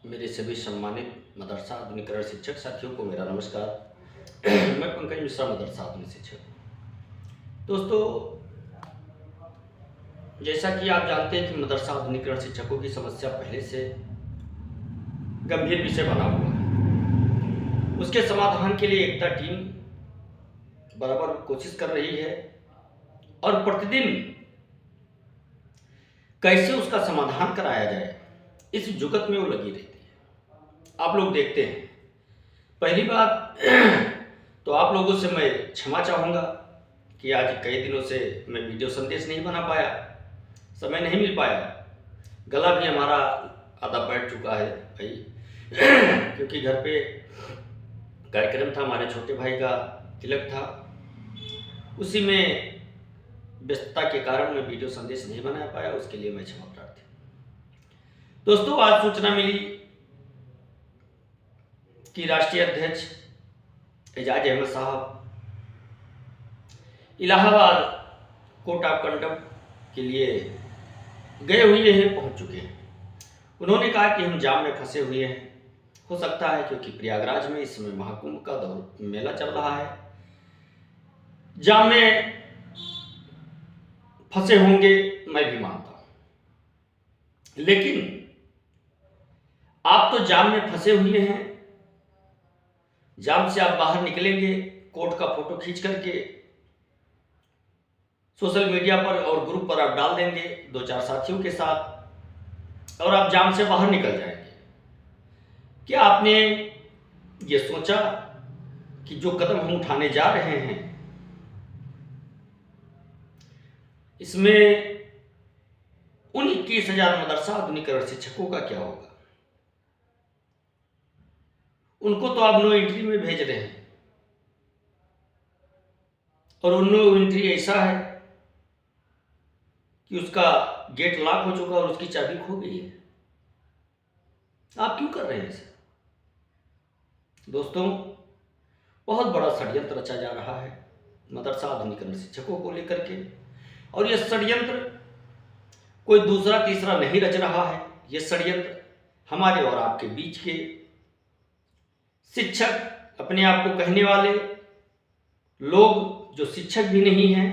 मेरे सभी सम्मानित मदरसा आधुनिकरण शिक्षक साथियों को मेरा नमस्कार। मैं पंकज मिश्रा, मदरसा आधुनिक शिक्षक। दोस्तों, जैसा कि आप जानते हैं कि मदरसा आधुनिकरण शिक्षकों की समस्या पहले से गंभीर विषय बना हुआ है। उसके समाधान के लिए एकता टीम बराबर कोशिश कर रही है और प्रतिदिन कैसे उसका समाधान कराया जाए, इस जुगत में वो लगी रहती है। आप लोग देखते हैं, पहली बात तो आप लोगों से मैं क्षमा चाहूँगा कि आज कई दिनों से मैं वीडियो संदेश नहीं बना पाया, समय नहीं मिल पाया। गला भी हमारा आधा बैठ चुका है भाई, क्योंकि घर पे कार्यक्रम था, हमारे छोटे भाई का तिलक था, उसी में व्यस्तता के कारण मैं वीडियो संदेश नहीं बना पाया। उसके लिए मैं क्षमा प्रार्थी। दोस्तों, आज सूचना मिली कि राष्ट्रीय अध्यक्ष एजाज अहमद साहब इलाहाबाद कोर्ट ऑफ कंडक्ट के लिए गए हुए हैं, पहुंच चुके हैं। उन्होंने कहा कि हम जाम में फंसे हुए हैं। हो सकता है क्योंकि प्रयागराज में इस समय महाकुंभ का दौर मेला चल रहा है, जाम में फंसे होंगे, मैं भी मानता हूं। लेकिन आप तो जाम में फंसे हुए हैं, जाम से आप बाहर निकलेंगे, कोर्ट का फोटो खींच करके सोशल मीडिया पर और ग्रुप पर आप डाल देंगे 2-4 साथियों के साथ, और आप जाम से बाहर निकल जाएंगे। क्या आपने ये सोचा कि जो कदम हम उठाने जा रहे हैं, इसमें उन 21,000 मदरसा आधुनिकरण शिक्षकों का क्या होगा? उनको तो आप नो एंट्री में भेज रहे हैं, और उन नो एंट्री ऐसा है कि उसका गेट लॉक हो चुका और उसकी चाबी खो गई है। आप क्यों कर रहे हैं इसे? दोस्तों, बहुत बड़ा षड्यंत्र रचा जा रहा है मदरसा आधुनिकरण शिक्षकों को लेकर के, और यह षड्यंत्र कोई दूसरा तीसरा नहीं रच रहा है। यह षड्यंत्र हमारे और आपके बीच के शिक्षक, अपने आप को कहने वाले लोग जो शिक्षक भी नहीं हैं,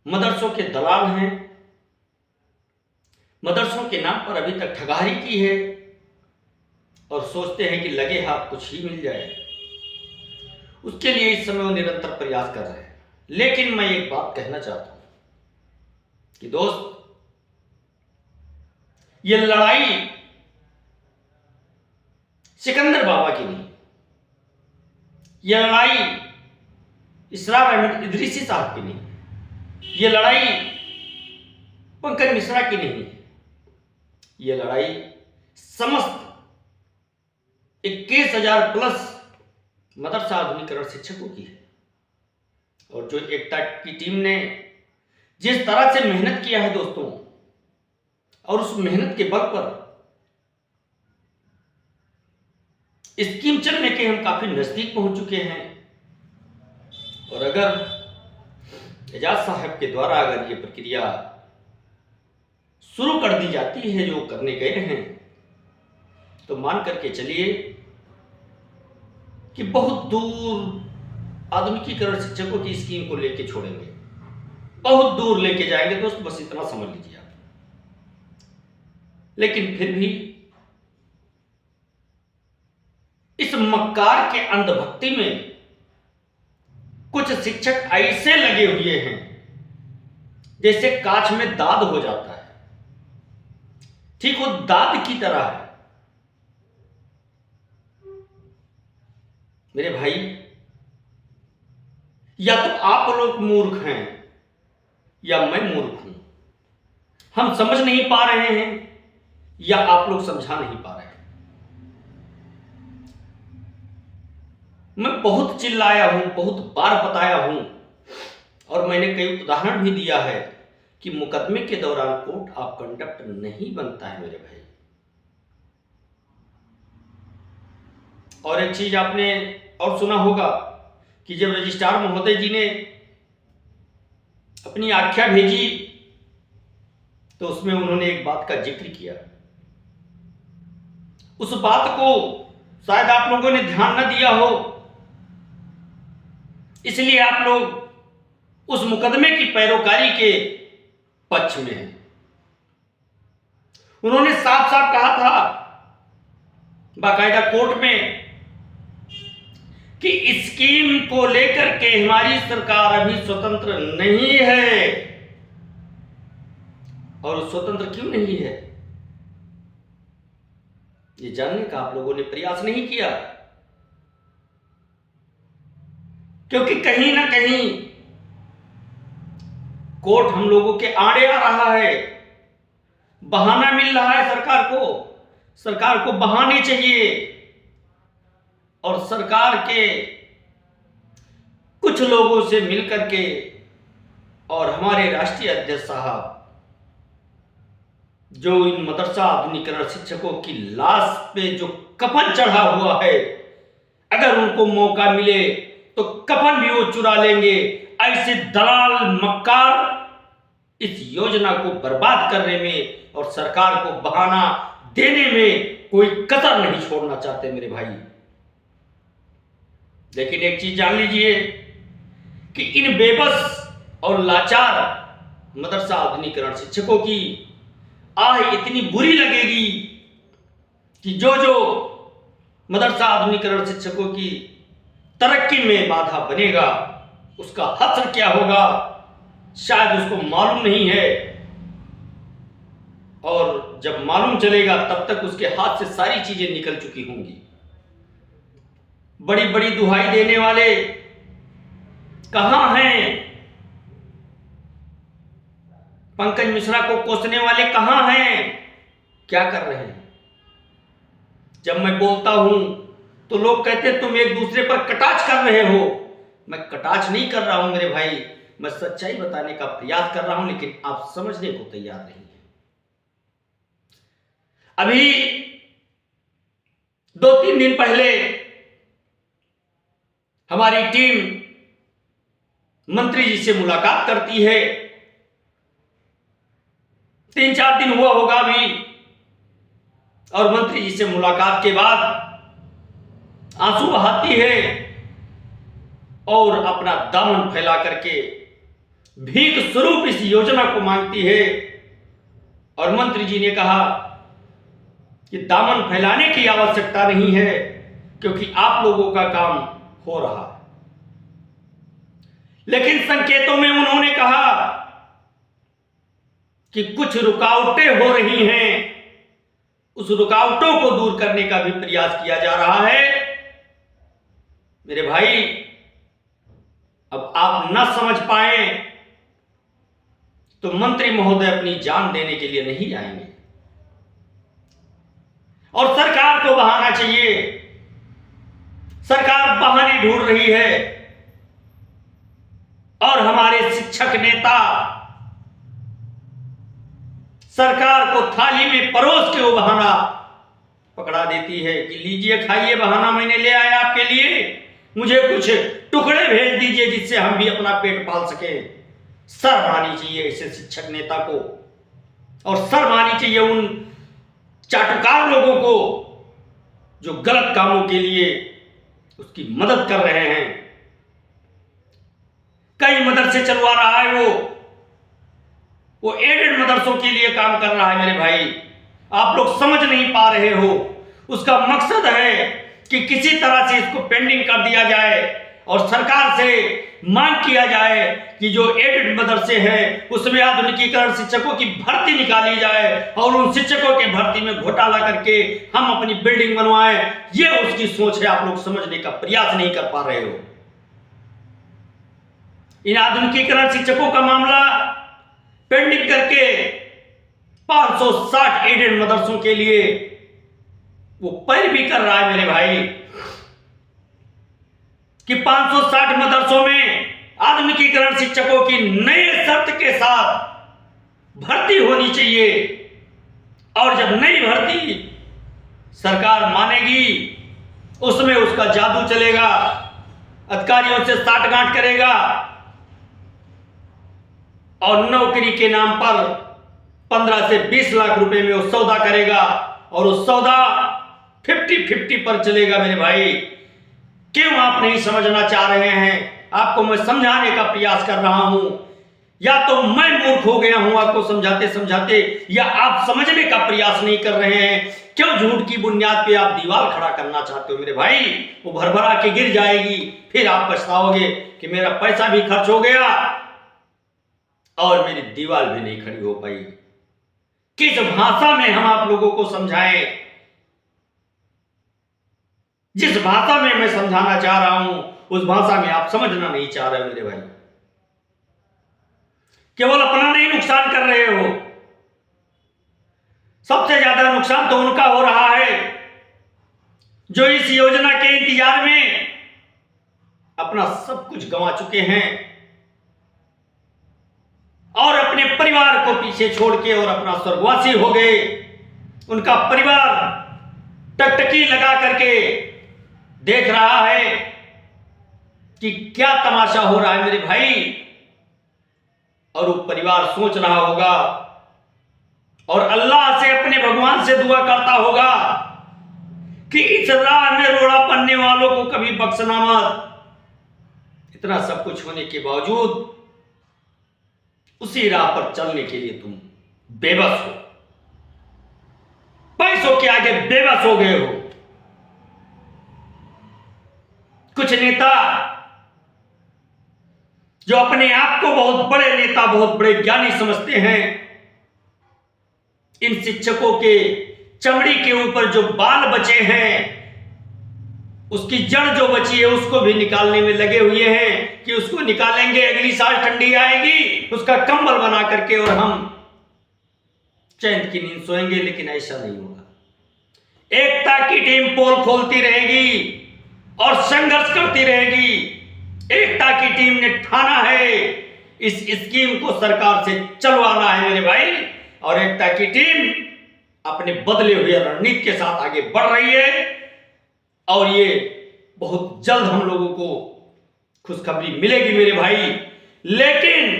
मदरसों के दलाल हैं, मदरसों के नाम पर अभी तक ठगारी की है और सोचते हैं कि लगे हाथ कुछ ही मिल जाए, उसके लिए इस समय वो निरंतर प्रयास कर रहे हैं। लेकिन मैं एक बात कहना चाहता हूं कि दोस्त, ये लड़ाई सिकंदर बाबा की नहीं, यह लड़ाई इसरार अहमद इदरीसी साहब की नहीं, यह लड़ाई पंकज मिश्रा की नहीं है। यह लड़ाई समस्त 21,000 प्लस मदरसा आधुनिकरण शिक्षकों की है। और जो एकता की टीम ने जिस तरह से मेहनत किया है दोस्तों, और उस मेहनत के बल पर स्कीम चलने के हम काफी नजदीक पहुंच चुके हैं। और अगर एजाज साहब के द्वारा अगर ये प्रक्रिया शुरू कर दी जाती है जो करने गए हैं, तो मान करके चलिए कि बहुत दूर आधुनिकीकरण शिक्षकों की स्कीम को लेके छोड़ेंगे, बहुत दूर लेके जाएंगे दोस्त, बस इतना समझ लीजिए आप। लेकिन फिर भी इस मक्कार के अंधभक्ति में कुछ शिक्षक ऐसे लगे हुए हैं जैसे कांच में दाद हो जाता है, ठीक वो दाद की तरह है। मेरे भाई, या तो आप लोग मूर्ख हैं या मैं मूर्ख हूं। हम समझ नहीं पा रहे हैं या आप लोग समझा नहीं पा रहे हैं। मैं बहुत चिल्लाया हूं, बहुत बार बताया हूं, और मैंने कई उदाहरण भी दिया है कि मुकदमे के दौरान कोर्ट ऑफ कंडक्ट नहीं बनता है मेरे भाई। और एक चीज आपने और सुना होगा कि जब रजिस्ट्रार महोदय जी ने अपनी आख्या भेजी, तो उसमें उन्होंने एक बात का जिक्र किया उस बात को शायद आप लोगों ने ध्यान न दिया हो, इसलिए आप लोग उस मुकदमे की पैरोकारी के पक्ष में हैं। उन्होंने साफ साफ कहा था बाकायदा कोर्ट में कि स्कीम को लेकर के हमारी सरकार अभी स्वतंत्र नहीं है। और स्वतंत्र क्यों नहीं है, ये जानने का आप लोगों ने प्रयास नहीं किया, क्योंकि कहीं ना कहीं कोर्ट हम लोगों के आड़े आ रहा है। बहाना मिल रहा है सरकार को बहाने चाहिए। और सरकार के कुछ लोगों से मिलकर के और हमारे राष्ट्रीय अध्यक्ष साहब जो इन मदरसा आधुनिकीकरण शिक्षकों की लाश पे जो कफन चढ़ा हुआ है, अगर उनको मौका मिले तो कफन भी वो चुरा लेंगे। ऐसे दलाल मक्कार इस योजना को बर्बाद करने में और सरकार को बहाना देने में कोई कसर नहीं छोड़ना चाहते मेरे भाई। लेकिन एक चीज जान लीजिए कि इन बेबस और लाचार मदरसा आधुनिकीकरण शिक्षकों की आह इतनी बुरी लगेगी कि जो मदरसा आधुनिकीकरण शिक्षकों की तरक्की में बाधा बनेगा, उसका हश्र क्या होगा शायद उसको मालूम नहीं है। और जब मालूम चलेगा तब तक उसके हाथ से सारी चीजें निकल चुकी होंगी। बड़ी बड़ी दुहाई देने वाले कहां हैं? पंकज मिश्रा को कोसने वाले कहां हैं? क्या कर रहे हैं? जब मैं बोलता हूं तो लोग कहते हैं तुम एक दूसरे पर कटाक्ष कर रहे हो। मैं कटाक्ष नहीं कर रहा हूं मेरे भाई, मैं सच्चाई बताने का प्रयास कर रहा हूं, लेकिन आप समझने को तैयार नहीं है। अभी 2-3 दिन पहले हमारी टीम मंत्री जी से मुलाकात करती है। 3-4 दिन हुआ होगा अभी, और मंत्री जी से मुलाकात के बाद आंसू बहाती है और अपना दामन फैला करके भीख स्वरूप इस योजना को मांगती है। और मंत्री जी ने कहा कि दामन फैलाने की आवश्यकता नहीं है, क्योंकि आप लोगों का काम हो रहा है। लेकिन संकेतों में उन्होंने कहा कि कुछ रुकावटें हो रही हैं, उस रुकावटों को दूर करने का भी प्रयास किया जा रहा है। मेरे भाई, अब आप न समझ पाए तो मंत्री महोदय अपनी जान देने के लिए नहीं आएंगे। और सरकार को बहाना चाहिए। सरकार बहाने ढूंढ रही है और हमारे शिक्षक नेता सरकार को थाली में परोस के वो बहाना पकड़ा देती है कि लीजिए खाइए, बहाना मैंने ले आया आपके लिए, मुझे कुछ टुकड़े भेज दीजिए जिससे हम भी अपना पेट पाल सके। शर्म आनी चाहिए ऐसे शिक्षक नेता को, और शर्म आनी चाहिए उन चाटुकार लोगों को जो गलत कामों के लिए उसकी मदद कर रहे हैं। कई मदरसे चलवा रहा है वो एडेड मदरसों के लिए काम कर रहा है मेरे भाई। आप लोग समझ नहीं पा रहे हो। उसका मकसद है कि किसी तरह से इसको पेंडिंग कर दिया जाए और सरकार से मांग किया जाए कि जो एडेड मदरसे हैं उसमें आधुनिकीकरण शिक्षकों की भर्ती निकाली जाए और उन शिक्षकों के भर्ती में घोटाला करके हम अपनी बिल्डिंग बनवाएं। ये उसकी सोच है। आप लोग समझने का प्रयास नहीं कर पा रहे हो। इन आधुनिकीकरण शिक्षकों का मामला पेंडिंग करके 560 एडेड मदरसों के लिए वो पैर भी कर रहा है मेरे भाई कि 560 मदरसों में आधुनिकीकरण शिक्षकों की नए शर्त के साथ भर्ती होनी चाहिए। और जब नई भर्ती सरकार मानेगी उसमें उसका जादू चलेगा, अधिकारियों से साठगांठ करेगा और नौकरी के नाम पर 15 से 20 लाख रुपए में वो सौदा करेगा। और उस सौदा 50-50 पर चलेगा मेरे भाई। क्यों आप नहीं समझना चाह रहे हैं? आपको मैं समझाने का प्रयास कर रहा हूं, या तो मैं मूर्ख हो गया हूं आपको समझाते समझाते, या आप समझने का प्रयास नहीं कर रहे हैं। क्यों झूठ की बुनियाद पे आप दीवार खड़ा करना चाहते हो मेरे भाई? वो भरभरा के गिर जाएगी, फिर आप पछताओगे कि मेरा पैसा भी खर्च हो गया और मेरी दीवार भी नहीं खड़ी हो पाई। किस भाषा में हम आप लोगों को समझाएं? जिस भाषा में मैं समझाना चाह रहा हूं उस भाषा में आप समझना नहीं चाह रहे मेरे भाई। केवल अपना नहीं नुकसान कर रहे हो, सबसे ज्यादा नुकसान तो उनका हो रहा है जो इस योजना के इंतजार में अपना सब कुछ गंवा चुके हैं और अपने परिवार को पीछे छोड़ के और अपना स्वर्गवासी हो गए। उनका परिवार टकटकी लगा करके देख रहा है कि क्या तमाशा हो रहा है मेरे भाई, और वो परिवार सोच रहा होगा और अल्लाह से, अपने भगवान से दुआ करता होगा कि इस राह में रोड़ा पड़ने वालों को कभी बख्शना मत। इतना सब कुछ होने के बावजूद उसी राह पर चलने के लिए तुम बेबस हो, पैसों के आगे बेबस हो गए हो। कुछ नेता जो अपने आप को बहुत बड़े नेता, बहुत बड़े ज्ञानी समझते हैं, इन शिक्षकों के चमड़ी के ऊपर जो बाल बचे हैं, उसकी जड़ जो बची है उसको भी निकालने में लगे हुए हैं कि उसको निकालेंगे, अगली साल ठंडी आएगी, उसका कंबल बना करके और हम चैन की नींद सोएंगे। लेकिन ऐसा नहीं होगा। एकता की टीम पोल खोलती रहेगी और संघर्ष करती रहेगी। एकता की टीम ने ठाना है इस स्कीम को सरकार से चलवाना है मेरे भाई, और एकता की टीम अपने बदले हुए रणनीति के साथ आगे बढ़ रही है। और ये बहुत जल्द हम लोगों को खुशखबरी मिलेगी मेरे भाई। लेकिन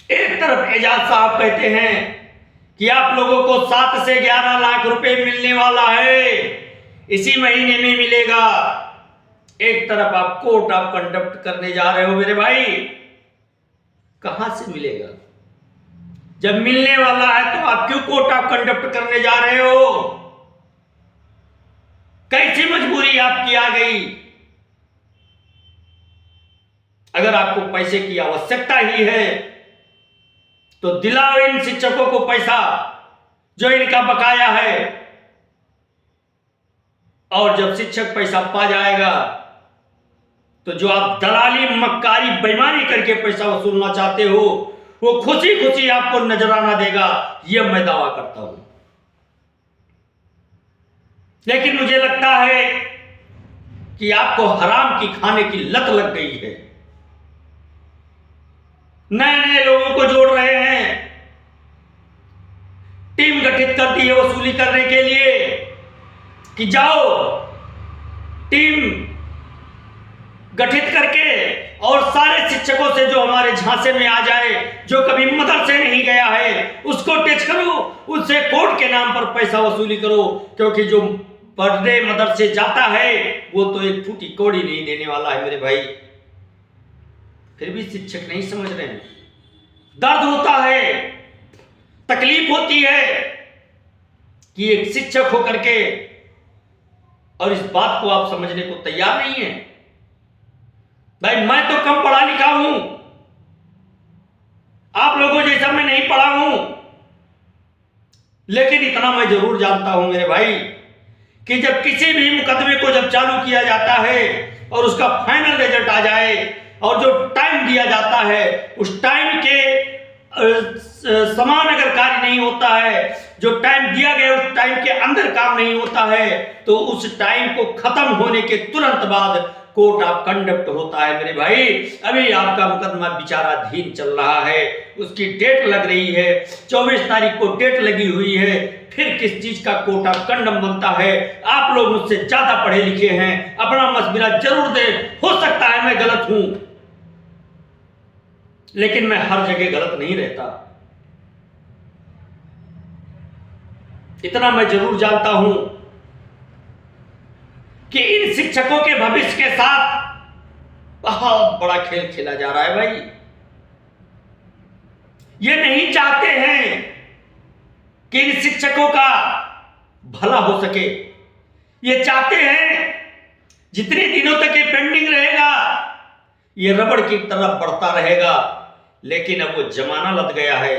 एक तरफ एजाज साहब कहते हैं कि आप लोगों को 7 से 11 लाख रुपए मिलने वाला है, इसी महीने में मिलेगा। एक तरफ आप कोर्ट ऑफ कंडक्ट करने जा रहे हो मेरे भाई, कहां से मिलेगा? जब मिलने वाला है तो आप क्यों कोर्ट ऑफ कंडक्ट करने जा रहे हो? कैसी मजबूरी आपकी आ गई? अगर आपको पैसे की आवश्यकता ही है तो दिलाओ इन शिक्षकों को पैसा जो इनका बकाया है, और जब शिक्षक पैसा पा जाएगा तो जो आप दलाली, मक्कारी, बेईमानी करके पैसा वसूलना चाहते हो वो खुशी खुशी आपको नजराना देगा, यह मैं दावा करता हूं। लेकिन मुझे लगता है कि आपको हराम की खाने की लत लग गई है। नए नए लोगों को जोड़ रहे हैं, टीम गठित करती है वसूली करने के लिए कि जाओ टीम गठित करके और सारे शिक्षकों से जो हमारे झांसे में आ जाए, जो कभी मदरसे नहीं गया है उसको टेस्ट करो, उससे कोर्ट के नाम पर पैसा वसूली करो, क्योंकि जो पढ़ने मदरसे जाता है वो तो एक फूटी कौड़ी नहीं देने वाला है मेरे भाई। फिर भी शिक्षक नहीं समझ रहे हैं। दर्द होता है, तकलीफ होती है कि एक शिक्षक होकर के और इस बात को आप समझने को तैयार नहीं है। भाई मैं तो कम पढ़ा लिखा हूं, आप लोगों जैसा मैं नहीं पढ़ा हूं, लेकिन इतना मैं जरूर जानता हूं मेरे भाई कि जब किसी भी मुकदमे को जब चालू किया जाता है और उसका फाइनल रिजल्ट आ जाए और जो टाइम दिया जाता है उस टाइम के समान अगर कार्य नहीं होता है, जो टाइम दिया गया उस टाइम के अंदर काम नहीं होता है, तो उस टाइम को खत्म होने के तुरंत बाद कोर्ट ऑफ कंडक्ट होता है मेरे भाई। अभी आपका मुकदमा विचाराधीन चल रहा है, उसकी डेट लग रही है, 24 तारीख को डेट लगी हुई है। फिर किस चीज का कोर्ट ऑफ कंडम बनता है? आप लोग मुझसे ज्यादा पढ़े लिखे हैं, अपना मशविरा जरूर दें। हो सकता है मैं गलत हूं, लेकिन मैं हर जगह गलत नहीं रहता। इतना मैं जरूर जानता हूं कि इन शिक्षकों के भविष्य के साथ बहुत बड़ा खेल खेला जा रहा है भाई। ये नहीं चाहते हैं कि इन शिक्षकों का भला हो सके। ये चाहते हैं जितने दिनों तक ये पेंडिंग रहेगा ये रबड़ की तरफ बढ़ता रहेगा। लेकिन अब वो जमाना लग गया है,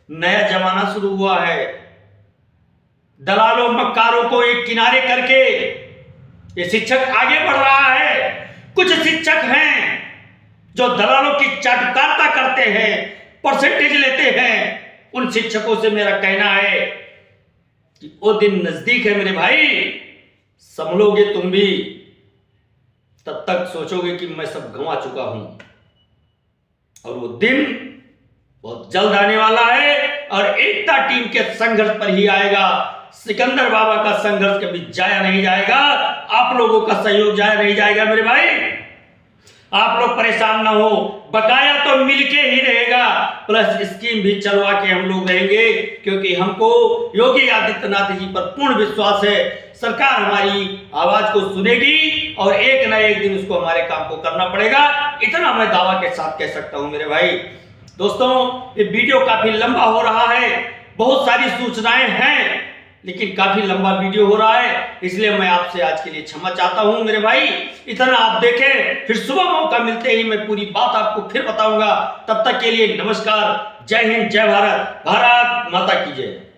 नया जमाना शुरू हुआ है। दलालों मक्कारों को एक किनारे करके ये शिक्षक आगे बढ़ रहा है। कुछ शिक्षक हैं जो दलालों की चाटुकारिता करते हैं, परसेंटेज लेते हैं। उन शिक्षकों से मेरा कहना है कि वो दिन नजदीक है मेरे भाई, संभलोगे तुम भी, तब तक सोचोगे कि मैं सब गंवा चुका हूं। और वो दिन बहुत जल्द आने वाला है और एकता टीम के संघर्ष पर ही आएगा। सिकंदर बाबा का संघर्ष कभी जाया नहीं जाएगा, आप लोगों का सहयोग जाया नहीं जाएगा मेरे भाई। आप लोग परेशान ना हो, बकाया तो मिलके ही रहेगा, प्लस स्कीम भी चलवा के हम लोग रहेंगे, क्योंकि हमको योगी आदित्यनाथ जी पर पूर्ण विश्वास है। सरकार हमारी आवाज को सुनेगी और एक ना एक दिन उसको हमारे काम को करना पड़ेगा। इतना मैं दावा के साथ कह सकता हूं मेरे भाई। दोस्तों, ये वीडियो काफी लंबा हो रहा है, बहुत सारी सूचनाएं हैं, लेकिन काफी लंबा वीडियो हो रहा है, इसलिए मैं आपसे आज के लिए क्षमा चाहता हूं मेरे भाई। इतना आप देखें, फिर सुबह मौका मिलते ही मैं पूरी बात आपको फिर बताऊंगा। तब तक के लिए नमस्कार, जय हिंद, जय भारत, भारत माता की जय।